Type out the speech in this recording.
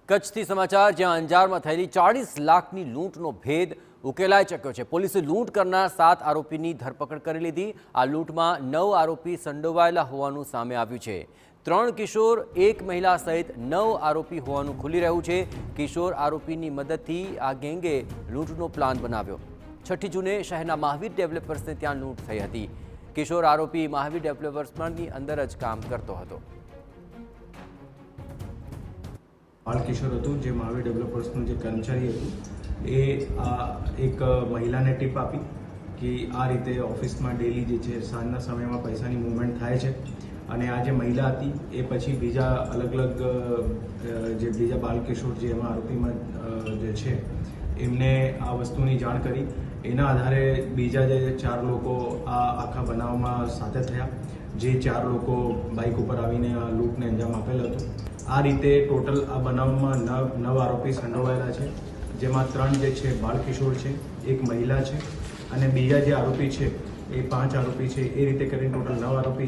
કચ્છથી સમાચાર, જ્યાં અંજારમાં થયેલી 40 લાખની લૂંટનો ભેદ ઉકેલાઈ ચૂક્યો છે। પોલીસે લૂંટ કરનાર 7 આરોપીની ધરપકડ કરી લીધી। આ લૂંટમાં 9 આરોપી સંડોવાયેલા હોવાનું સામે આવ્યું છે। 3 કિશોર, 1 મહિલા સહિત 9 આરોપી હોવાનું ખુલી રહ્યું છે। કિશોર આરોપીની મદદથી આ ગેંગે લૂંટનો પ્લાન બનાવ્યો। 6 જૂને શહેરના મહાવીર ડેવલપર્સને ત્યાં લૂંટ થઈ હતી। કિશોર આરોપી મહાવીર ડેવલપર્સની અંદર જ કામ કરતો હતો। बाल किशोर હતું જે મહાવીર ડેવલપર્સનો જે કર્મચારી હતું એ એક મહિલાને ટીપ આપી કે આ રીતે ઓફિસમાં ડેલી જે છે સાંજના સમયમાં પૈસાની મૂવમેન્ટ થાય છે અને આ જે મહિલા હતી એ પછી બીજા અલગ અલગ જે બીજા બાલ કિશોર જે એમાં આરોપીમાં જે છે એમને આ વસ્તુની જાણ કરી। એના આધારે બીજા જે 4 લોકો આ આખા બનાવમાં સાથે થયા, જે 4 લોકો બાઇક ઉપર આવીને આ લૂંટને અંજામ આપેલ હતો। આ રીતે ટોટલ આ બનાવમાં 9 આરોપી સંડોવાયેલા છે, જેમાં 3 જે છે બાલ કિશોર છે, 1 મહિલા છે અને બીજા જે આરોપી છે એ 5 આરોપી છે। એ રીતે કરીને ટોટલ 9 આરોપી